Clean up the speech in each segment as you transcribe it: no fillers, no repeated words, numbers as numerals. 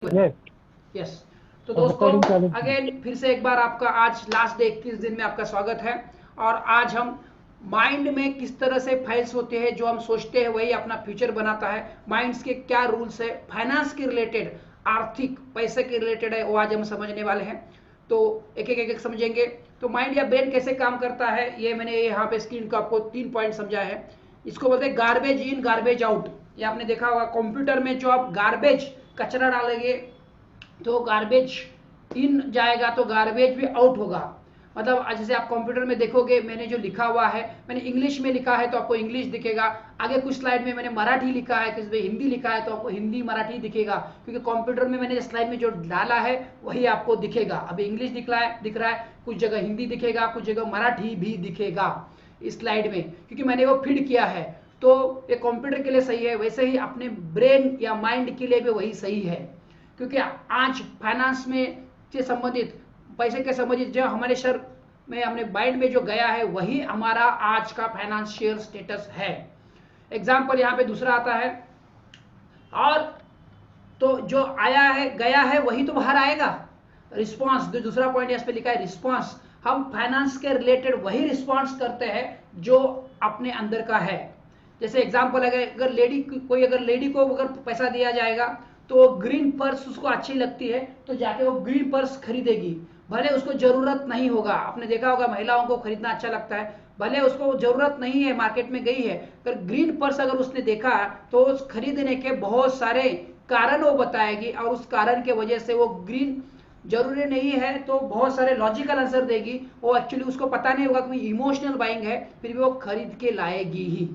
Open. Yes yes. तो दोस्तों recording चालू। अगेन फिर से एक बार आपका आज लास्ट डे 21 दिन में आपका स्वागत है। और आज हम माइंड में किस तरह से फाइल्स होते हैं, जो हम सोचते हैं वही अपना फ्यूचर बनाता है, माइंड्स के क्या रूल्स है, फाइनेंस के रिलेटेड, आर्थिक पैसे के रिलेटेड है, वो आज हम समझने वाले हैं। तो एक एक समझेंगे। तो माइंड या ब्रेन कैसे काम करता है, ये मैंने यहाँ पे स्क्रीन को आपको 3 पॉइंट समझा है। इसको बोलते हैं गार्बेज इन गार्बेज आउट। ये आपने देखा होगा कंप्यूटर में, जो आप गार्बेज कचरा डालेंगे तो गार्बेज इन जाएगा तो गार्बेज भी आउट होगा। मतलब जैसे आप कंप्यूटर में देखोगे, मैंने जो लिखा हुआ है, मैंने इंग्लिश में लिखा है तो आपको इंग्लिश दिखेगा। आगे कुछ स्लाइड में मैंने मराठी लिखा है, किसी में हिंदी लिखा है तो आपको हिंदी मराठी दिखेगा, क्योंकि कंप्यूटर में मैंने स्लाइड में जो डाला है वही आपको दिखेगा। अभी इंग्लिश दिख रहा है, कुछ जगह हिंदी दिखेगा, कुछ जगह मराठी भी दिखेगा इस स्लाइड में, क्योंकि मैंने वो फीड किया है। तो ये कंप्यूटर के लिए सही है, वैसे ही अपने ब्रेन या माइंड के लिए भी वही सही है। क्योंकि आज फाइनेंस में से संबंधित, पैसे के संबंधित जो हमारे शहर में, हमने माइंड में जो गया है वही हमारा आज का फाइनेंशियल स्टेटस है। एग्जाम्पल यहाँ पे दूसरा आता है, और तो जो आया है गया है वही तो बाहर आएगा। रिस्पॉन्स, जो दूसरा पॉइंट इस पे लिखा है रिस्पॉन्स, हम फाइनेंस के रिलेटेड वही रिस्पॉन्स करते हैं जो अपने अंदर का है। जैसे एग्जाम्पल, अगर लेडी को अगर पैसा दिया जाएगा तो ग्रीन पर्स उसको अच्छी लगती है तो जाके वो ग्रीन पर्स खरीदेगी, भले उसको जरूरत नहीं होगा। आपने देखा होगा महिलाओं को खरीदना अच्छा लगता है, भले उसको जरूरत नहीं है, मार्केट में गई है, अगर ग्रीन पर्स अगर उसने देखा तो उस खरीदने के बहुत सारे कारण वो बताएगी, और उस कारण के वजह से वो ग्रीन जरूरी नहीं है तो बहुत सारे लॉजिकल आंसर देगी। वो एक्चुअली उसको पता नहीं होगा कि इमोशनल बाइंग है, फिर भी वो खरीद के लाएगी ही।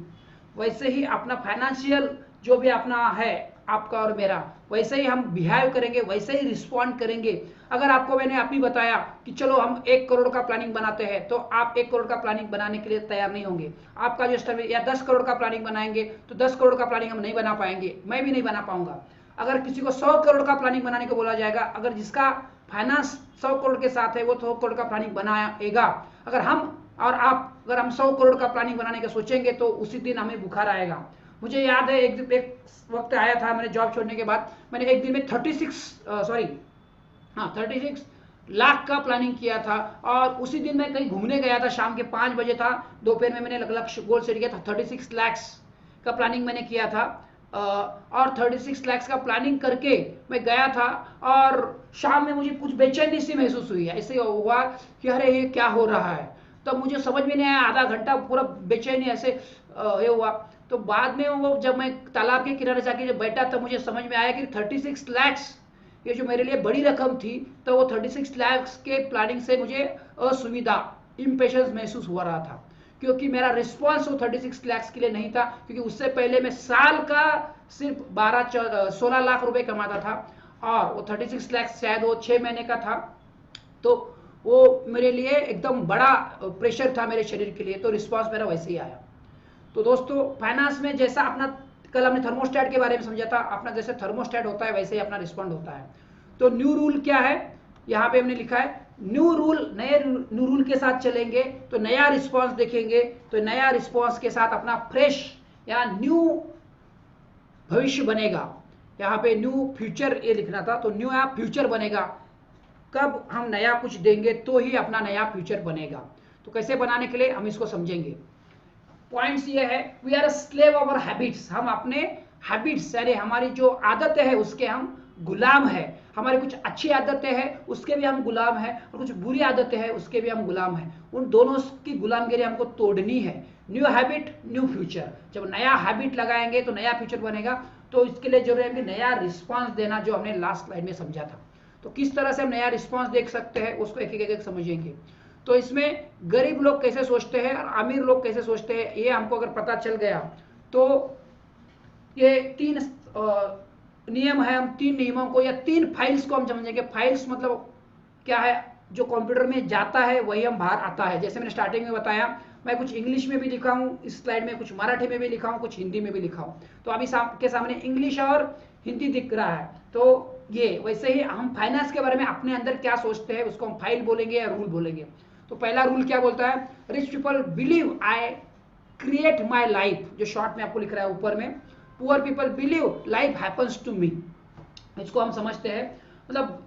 वैसे ही अपना फाइनेंशियल जो भी अपना है, आपका और मेरा, वैसे ही हम बिहेव करेंगे, वैसे ही रिस्पॉन्ड करेंगे। अगर आपको मैंने अभी बताया कि चलो हम 1 करोड़ का प्लानिंग बनाते हैं, तो आप 1 करोड़ का प्लानिंग बनाने के लिए तैयार नहीं होंगे। आपका जो स्टेप, या 10 करोड़ का प्लानिंग बनाएंगे तो 10 करोड़ का प्लानिंग हम नहीं बना पाएंगे, मैं भी नहीं बना पाऊंगा। अगर किसी को 100 करोड़ का प्लानिंग बनाने को बोला जाएगा, अगर जिसका फाइनेंस 100 करोड़ के साथ है वो 100 करोड़ का प्लानिंग बनाएगा। अगर हम और आप, अगर हम 100 करोड़ का प्लानिंग बनाने का सोचेंगे तो उसी दिन हमें बुखार आएगा। मुझे याद है एक वक्त आया था, मैंने जॉब छोड़ने के बाद मैंने एक दिन में 36 लाख का प्लानिंग किया था। और उसी दिन मैं कहीं घूमने गया था, शाम के 5 बजे था, दोपहर में मैंने लक्ष्य गोल सेट किया था, 36 लाख का प्लानिंग मैंने किया था। और 36 लाख का प्लानिंग करके मैं गया था, और शाम में मुझे कुछ बेचैनी सी महसूस हुई है। ऐसे हुआ कि अरे ये क्या हो रहा है, तब मुझे समझ में नहीं आया, आधा घंटा पूरा बेचैनी ऐसे ये हुआ। तो बाद में वो जब मैं तालाब के किनारे जाके जब बैठा तब मुझे समझ में आया कि 36 लाख ये जो मेरे लिए बड़ी रकम थी, तो वो 36 लाख के प्लानिंग से मुझे असुविधा, इम्पेशंस महसूस हो रहा था, क्योंकि मेरा रिस्पॉन्स वो 36 लाख के लिए नहीं था। क्योंकि उससे पहले मैं साल का सिर्फ 16 लाख रुपए कमाता था, और वो 36 लाख शायद वो 6 महीने का था। तो वो मेरे लिए एकदम बड़ा प्रेशर था मेरे शरीर के लिए, तो रिस्पॉन्स मेरा वैसे ही आया। तो दोस्तों फाइनेंस में जैसा अपना, कल हमने थर्मोस्टेट के बारे में समझा था, अपना जैसे थर्मोस्टेट होता है वैसे ही अपना रिस्पॉन्ड होता है। तो न्यू रूल क्या है, यहाँ पे हमने लिखा है न्यू रूल, नए न्यू रूल के साथ चलेंगे तो नया रिस्पॉन्स देखेंगे। तो नया रिस्पॉन्स के साथ अपना फ्रेश या न्यू भविष्य बनेगा। यहाँ पे न्यू फ्यूचर ये लिखना था, तो न्यू या फ्यूचर बनेगा। कब हम नया कुछ देंगे तो ही अपना नया फ्यूचर बनेगा। तो कैसे बनाने के लिए हम इसको समझेंगे। पॉइंट्स ये है, we are slave of our habits, हम अपने हैबिट्स यानी हमारी जो आदतें हैं उसके हम गुलाम है। हमारी कुछ अच्छी आदतें हैं उसके भी हम गुलाम हैं, और कुछ बुरी आदतें हैं उसके भी हम गुलाम हैं। उन दोनों की गुलामगिरी हमको तोड़नी है। न्यू हैबिट न्यू फ्यूचर, जब नया हैबिट लगाएंगे तो नया फ्यूचर बनेगा। तो इसके लिए जरूरी है नया रिस्पॉन्स देना, जो हमने लास्ट स्लाइड में समझा था। तो किस तरह से हम नया रिस्पॉन्स देख सकते हैं उसको एक एक समझेंगे। तो इसमें गरीब लोग कैसे सोचते हैं और अमीर लोग कैसे सोचते हैं, ये हमको अगर पता चल गया तो ये 3 नियम है, हम 3 नियमों को या 3 फाइल्स को हम समझेंगे। फाइल्स मतलब क्या है, जो कंप्यूटर में जाता है वही हम बाहर आता है। जैसे मैंने स्टार्टिंग में बताया, मैं कुछ इंग्लिश में भी लिखा हूँ इस स्लाइड में, कुछ मराठी में भी लिखा हूँ, कुछ हिंदी में भी लिखा हूँ। तो अभी के सामने इंग्लिश और हिंदी दिख रहा है। तो ये वैसे ही हम फाइनेंस के बारे में अपने अंदर क्या सोचते हैं उसको हम फाइल बोलेंगे या रूल बोलेंगे। तो पहला रूल क्या बोलता है, rich people believe I create my life, जो शॉर्ट में आपको लिख रहा है ऊपर में। Poor people believe life happens to me. इसको हम समझते हैं। मतलब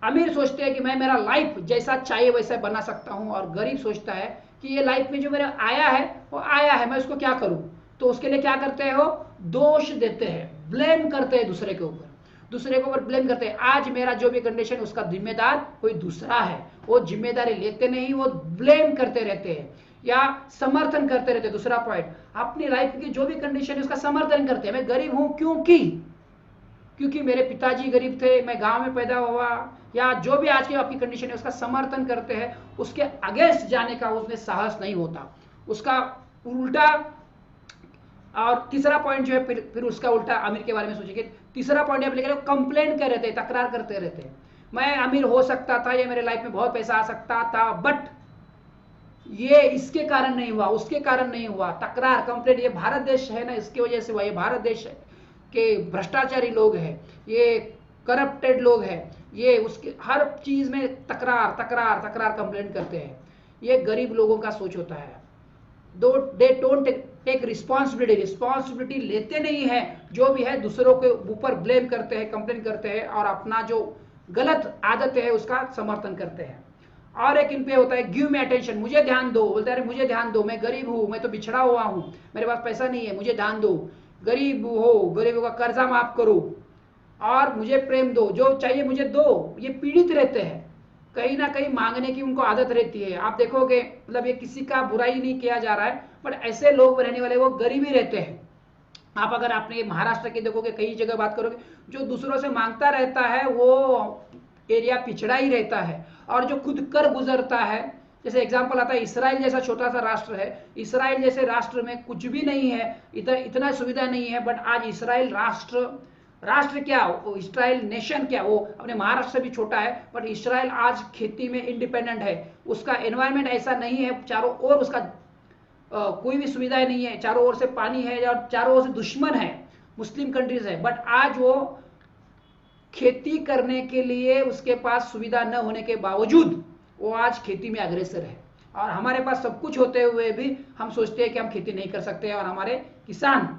अमीर सोचते हैं कि मैं मेरा लाइफ जैसा चाहिए वैसा बना सकता हूं, और गरीब सोचता है कि ये लाइफ में जो मेरा आया है वो आया है, मैं उसको क्या करूं। तो उसके लिए क्या करते हैं, वो दोष देते हैं, ब्लेम करते हैं दूसरे के ऊपर, दूसरे के ऊपर ब्लेम करते हैं। आज मेरा जो भी कंडीशन उसका जिम्मेदार कोई दूसरा है, वो जिम्मेदारी लेते नहीं, वो ब्लेम करते रहते हैं या समर्थन करते रहते हैं। दूसरा पॉइंट, अपनी लाइफ की जो भी कंडीशन है उसका समर्थन करते हैं। मैं गरीब हूं क्योंकि मेरे पिताजी गरीब थे, मैं गांव में पैदा हुआ, या जो भी आज की आपकी कंडीशन है उसका समर्थन करते हैं, उसके अगेंस्ट जाने का उसमें साहस नहीं होता, उसका उल्टा। और तीसरा पॉइंट जो है, फिर उसका उल्टा अमीर के बारे में सोचिए। तीसरा पॉइंट आप लेकर कंप्लेन कर रहते हैं, तकरार करते रहते हैं, मैं अमीर हो सकता था, ये मेरे लाइफ में बहुत पैसा आ सकता था, बट ये इसके कारण नहीं हुआ, उसके कारण नहीं हुआ, तकरार, कंप्लेंट। ये भारत देश है ना, इसकी वजह से हुआ। ये भारत देश है कि भ्रष्टाचारी लोग हैं, ये करप्टेड लोग हैं, ये उसके हर चीज में तकरार तकरार तकरार कंप्लेंट करते हैं। ये गरीब लोगों का सोच होता है। दे डोंट टेक रिस्पॉन्सिबिलिटी लेते नहीं है, जो भी है दूसरों के ऊपर ब्लेम करते हैं, कंप्लेन करते हैं, और अपना जो गलत आदत है उसका समर्थन करते हैं। और एक इन पे होता है गिव मी अटेंशन, मुझे ध्यान दो। बोलते हैं अरे मुझे ध्यान दो, मैं गरीब हूं, मैं तो बिछड़ा हुआ हूं, मेरे पास पैसा नहीं है, मुझे ध्यान दो। गरीब हो, गरीबों का कर्जा माफ करो, और मुझे प्रेम दो, जो चाहिए मुझे दो। ये पीड़ित रहते हैं, कहीं ना कहीं मांगने की उनको आदत रहती है। आप देखोगे, मतलब ये किसी का बुराई नहीं किया जा रहा है, बट ऐसे लोग रहने वाले वो गरीब ही रहते हैं। आप अगर आपने महाराष्ट्र के देखोगे, कई जगह बात करोगे, जो दूसरों से मांगता रहता है वो एरिया पिछड़ा ही रहता है, और जो खुद कर गुजरता है, जैसे एग्जांपल आता है इसराइल जैसा छोटा सा राष्ट्र है, इसराइल जैसे राष्ट्र में कुछ भी नहीं है, इतना सुविधा नहीं है, बट आज इसराइल राष्ट्र क्या, इसराइल नेशन क्या, वो अपने महाराष्ट्र से भी छोटा है, बट इसराइल आज खेती में इंडिपेंडेंट है। उसका एनवायरमेंट ऐसा नहीं है, चारों ओर उसका कोई भी सुविधाएं नहीं है, चारों ओर से पानी है और चारों ओर से दुश्मन है, मुस्लिम कंट्रीज है, बट आज वो खेती करने के लिए उसके पास सुविधा न होने के बावजूद वो आज खेती में अग्रसर है। और हमारे पास सब कुछ होते हुए भी हम सोचते हैं कि हम खेती नहीं कर सकते, और हमारे किसान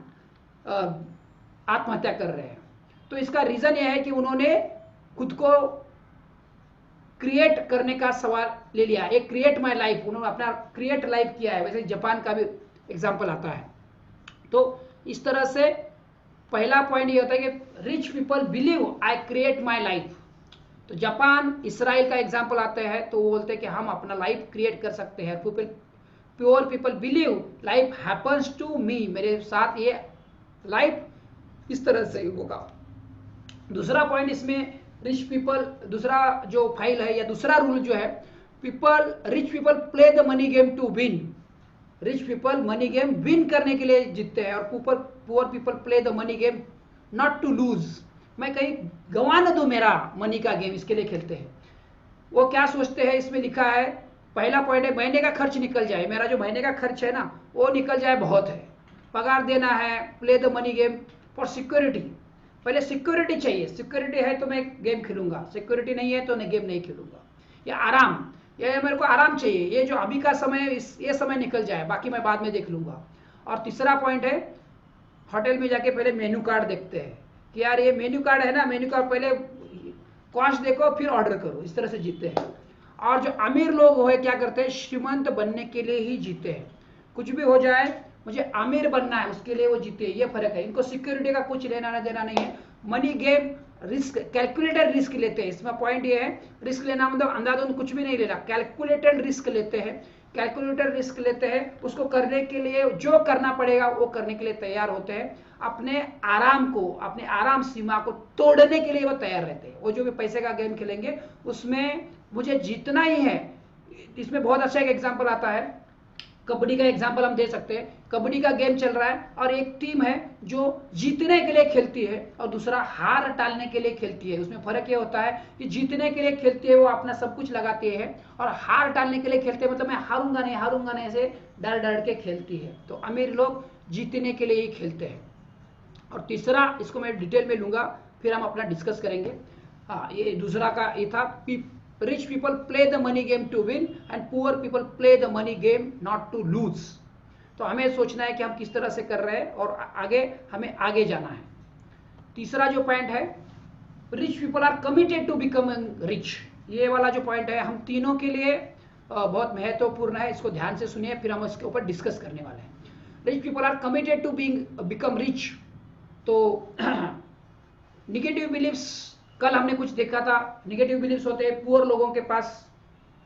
आत्महत्या कर रहे हैं। तो इसका रीजन यह है कि उन्होंने खुद को क्रिएट करने का सवाल ले लिया, एक क्रिएट माई लाइफ, उन्होंने अपना क्रिएट लाइफ किया है। वैसे जापान का भी एग्जांपल आता है। तो इस तरह से पहला पॉइंट ये होता है कि rich people believe I create my life. तो जापान, इसराइल का एग्जांपल आते हैं, तो वो बोलते हैं कि हम अपना लाइफ क्रिएट कर सकते हैं। Pure people believe life happens to me, मेरे साथ ये लाइफ इस तरह से होगा। दूसरा पॉइंट इसमें, रिच पीपल, दूसरा जो फाइल है या दूसरा रूल जो है, rich people play the money game to win. Rich people money game win करने के लिए जीतते हैं, और poor people play the money game not to lose, मैं कहीं गंवा न दूं मेरा मनी का गेम, इसके लिए खेलते हैं। वो क्या सोचते हैं, इसमें लिखा है, पहला पॉइंट है महीने का खर्च निकल जाए, मेरा जो महीने का खर्च है ना वो निकल जाए, बहुत है, पगार देना है, play the money game for security. पहले सिक्योरिटी चाहिए, सिक्योरिटी है तो मैं गेम खेलूंगा, सिक्योरिटी नहीं है तो मैं गेम नहीं खेलूंगा। या आराम, ये मेरे को आराम चाहिए, ये जो अभी का समय, ये समय निकल जाए, बाकी मैं बाद में देख लूंगा। और तीसरा पॉइंट है, होटल में जाके पहले मेन्यू कार्ड देखते हैं कि यार ये मेन्यू कार्ड है ना, मेन्यू कार्ड पहले कॉस्ट देखो फिर ऑर्डर करो, इस तरह से जीते हैं। और जो अमीर लोग है क्या करते हैं, श्रीमंत बनने के लिए ही जीते हैं, कुछ भी हो जाए मुझे अमीर बनना है उसके लिए वो जीते हैं। ये फर्क है, इनको सिक्योरिटी का कुछ लेना देना नहीं है। Money game risk, calculated risk लेते हैं। इसमें पॉइंट ये है, रिस्क लेना मतलब अंधाधुंध कुछ भी नहीं लेना, कैलकुलेटेड रिस्क लेते हैं। कैलकुलेटेड रिस्क लेते हैं, उसको करने के लिए जो करना पड़ेगा वो करने के लिए तैयार होते हैं। अपने आराम को, अपने आराम सीमा को तोड़ने के लिए वो तैयार रहते हैं। वो जो भी पैसे का गेम खेलेंगे उसमें मुझे जीतना ही है। इसमें बहुत अच्छा एक एग्जाम्पल आता है, कबड्डी का एग्जाम्पल हम दे सकते हैं। कबड्डी का गेम चल रहा है और एक टीम है जो जीतने के लिए खेलती है और दूसरा हार टालने के लिए खेलती है। उसमें फर्क ये होता है कि जीतने के लिए खेलती है वो अपना सब कुछ लगाती है, और हार टालने के लिए खेलते हैं मतलब मैं हारूंगा नहीं ऐसे डर डर के खेलती है। तो अमीर लोग जीतने के लिए ही खेलते हैं। और तीसरा, इसको मैं डिटेल में लूंगा फिर हम अपना डिस्कस करेंगे। हाँ, ये दूसरा का ये था, rich people play the money game to win and poor people play the money game not to lose। तो हमें सोचना है कि हम किस तरह से कर रहे हैं और आगे हमें आगे जाना है। तीसरा जो पॉइंट है, rich people are committed to becoming rich. ये वाला जो पॉइंट है हम तीनों के लिए बहुत महत्वपूर्ण है, इसको ध्यान से सुनिए, फिर हम इसके ऊपर डिस्कस करने वाले हैं। Rich people are committed to become rich. तो निगेटिव बिलीव्स, कल हमने कुछ देखा था, निगेटिव बिलीव्स होते हैं पुअर लोगों के पास।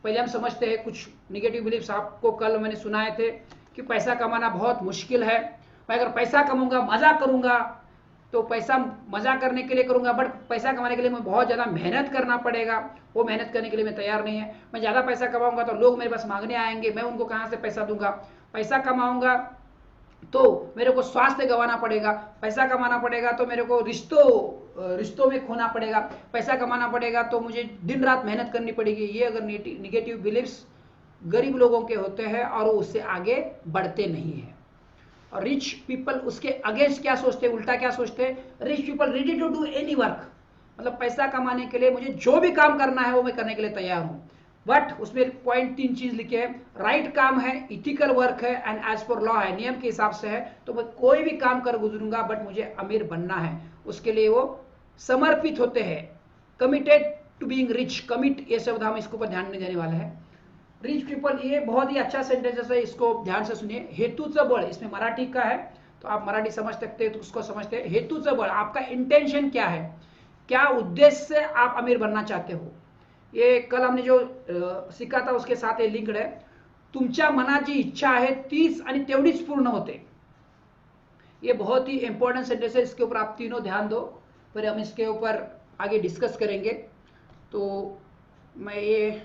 पहले हम समझते हैं कुछ निगेटिव बिलीव्स, आपको कल मैंने सुनाए थे कि पैसा कमाना बहुत मुश्किल है, मैं अगर पैसा कमाऊंगा मजा करूंगा, तो पैसा मजा करने के लिए करूंगा, बट पैसा कमाने के लिए मुझे बहुत ज़्यादा मेहनत करना पड़ेगा, वो मेहनत करने के लिए मैं तैयार नहीं है। मैं ज़्यादा पैसा कमाऊंगा तो लोग मेरे पास मांगने आएंगे, मैं उनको कहाँ से पैसा दूंगा। पैसा कमाऊंगा तो मेरे को स्वास्थ्य गंवाना पड़ेगा, पैसा कमाना पड़ेगा तो मेरे को रिश्तों में खोना पड़ेगा, पैसा कमाना पड़ेगा तो मुझे दिन रात मेहनत करनी पड़ेगी। ये अगर निगेटिव बिलीव्स गरीब लोगों के होते हैं और वो उससे आगे बढ़ते नहीं है। और रिच पीपल उसके अगेंस्ट क्या सोचते हैं, उल्टा क्या सोचते हैं, rich people ready to do any work, मतलब पैसा कमाने के लिए मुझे जो भी काम करना है वो मैं करने के लिए तैयार हूं। बट उसमें पॉइंट 3 चीज लिखे हैं, राइट काम है, इथिकल वर्क है एंड एज पर लॉ है, नियम के हिसाब से है, तो मैं कोई भी काम कर गुजरूंगा, बट मुझे अमीर बनना है, उसके लिए वो समर्पित होते हैं। Committed to being rich, commit ये शब्द हम इसके ऊपर ध्यान नहीं देने वाले हैं। रिच पीपल, ये बहुत ही अच्छा सेंटेंस है, इसको ध्यान से सुनिए। हेतुचं बळ, इसमें मराठी का है तो आप मराठी समझ सकते हैं तो उसको समझते हैं। हेतुचं बळ, आपका इंटेंशन क्या है, क्या उद्देश्य से आप अमीर बनना चाहते हो। ये कल हमने जो सीखा था उसके साथ ये लिंक्ड है। तुमच्या मनाची इच्छा आहे तीच आणि तेवढीच पूर्ण होते। ये बहुत ही इंपॉर्टेंट सेंटेंस है, इसके ऊपर आप तीनों ध्यान दो, फिर हम इसके ऊपर आगे डिस्कस करेंगे। तो मैं ये